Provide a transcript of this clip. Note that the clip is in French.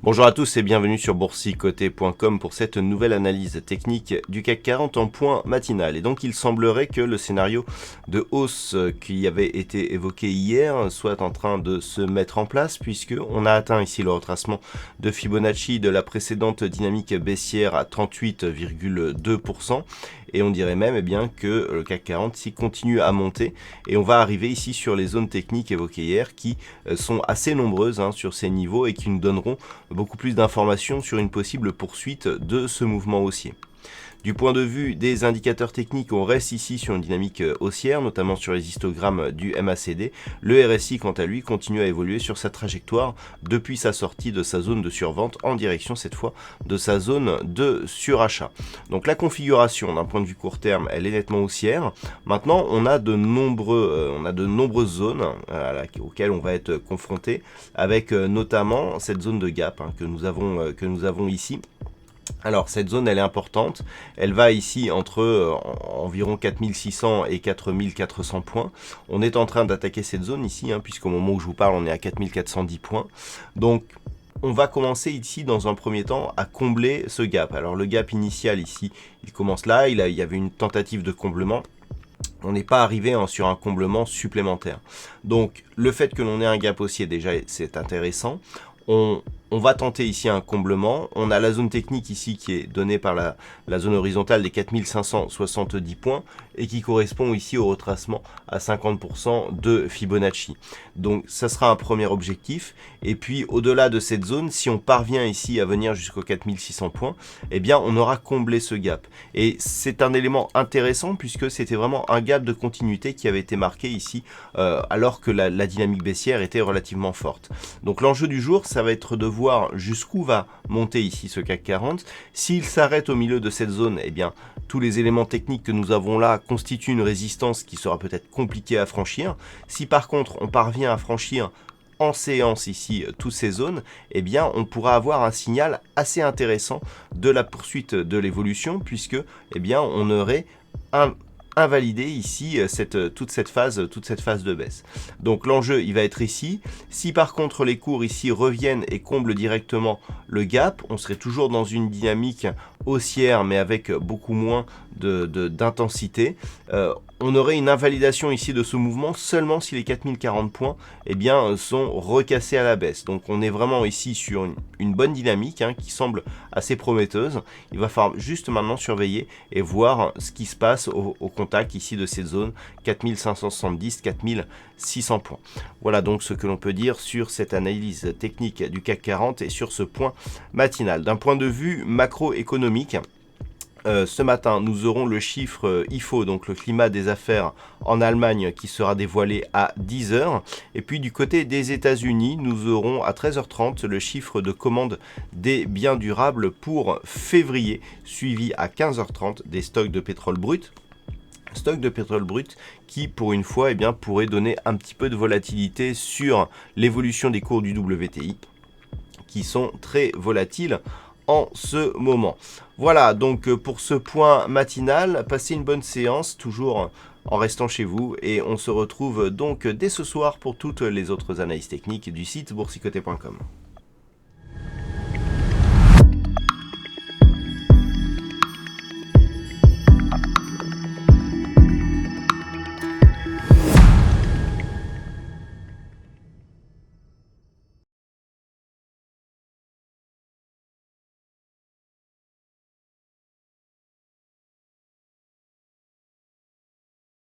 Bonjour à tous et bienvenue sur boursicoté.com pour cette nouvelle analyse technique du CAC 40 en point matinal. Et donc il semblerait que le scénario de hausse qui avait été évoqué hier soit en train de se mettre en place, puisque on a atteint ici le retracement de Fibonacci de la précédente dynamique baissière à 38,2%. Et on dirait même que le CAC 40 s'y continue à monter, et on va arriver ici sur les zones techniques évoquées hier qui sont assez nombreuses sur ces niveaux et qui nous donneront beaucoup plus d'informations sur une possible poursuite de ce mouvement haussier. Du point de vue des indicateurs techniques, on reste ici sur une dynamique haussière, notamment sur les histogrammes du MACD. Le RSI, quant à lui, continue à évoluer sur sa trajectoire depuis sa sortie de sa zone de survente en direction, cette fois, de sa zone de surachat. Donc la configuration, d'un point de vue court terme, elle est nettement haussière. Maintenant, on a de nombreuses zones auxquelles on va être confronté, avec notamment cette zone de gap que nous avons ici. Alors cette zone elle est importante, elle va ici entre environ 4600 et 4400 points. On est en train d'attaquer cette zone ici, puisqu'au moment où je vous parle on est à 4410 points. Donc on va commencer ici dans un premier temps à combler ce gap. Alors le gap initial ici, il commence là, il y avait une tentative de comblement. On n'est pas arrivé sur un comblement supplémentaire. Donc le fait que l'on ait un gap haussier déjà c'est intéressant. On va tenter ici un comblement. On a la zone technique ici qui est donnée par la zone horizontale des 4570 points et qui correspond ici au retracement à 50% de Fibonacci. Donc ça sera un premier objectif. Et puis au-delà de cette zone, si on parvient ici à venir jusqu'aux 4600 points, eh bien on aura comblé ce gap. Et c'est un élément intéressant puisque c'était vraiment un gap de continuité qui avait été marqué ici alors que la dynamique baissière était relativement forte. Donc l'enjeu du jour, ça va être de voir jusqu'où va monter ici ce CAC 40. S'il s'arrête au milieu de cette zone, eh bien tous les éléments techniques que nous avons là constituent une résistance qui sera peut-être compliquée à franchir. Si par contre on parvient à franchir en séance ici toutes ces zones, eh bien on pourra avoir un signal assez intéressant de la poursuite de l'évolution, puisque eh bien on aurait invalider ici toute cette phase de baisse. Donc l'enjeu il va être ici. Si par contre les cours ici reviennent et comblent directement le gap, on serait toujours dans une dynamique haussière mais avec beaucoup moins d'intensité. On aurait une invalidation ici de ce mouvement seulement si les 4040 points eh bien, sont recassés à la baisse. Donc on est vraiment ici sur une bonne dynamique qui semble assez prometteuse. Il va falloir juste maintenant surveiller et voir ce qui se passe au contact ici de cette zone 4570, 4600 points. Voilà donc ce que l'on peut dire sur cette analyse technique du CAC 40 et sur ce point matinal. D'un point de vue macroéconomique, ce matin, nous aurons le chiffre IFO, donc le climat des affaires en Allemagne, qui sera dévoilé à 10 h. Et puis du côté des États-Unis, nous aurons à 13h30 le chiffre de commande des biens durables pour février, suivi à 15h30 des stocks de pétrole brut. Stock de pétrole brut qui, pour une fois, pourrait donner un petit peu de volatilité sur l'évolution des cours du WTI, qui sont très volatiles en ce moment. Voilà donc pour ce point matinal, passez une bonne séance toujours en restant chez vous, et on se retrouve donc dès ce soir pour toutes les autres analyses techniques du site boursicoté.com.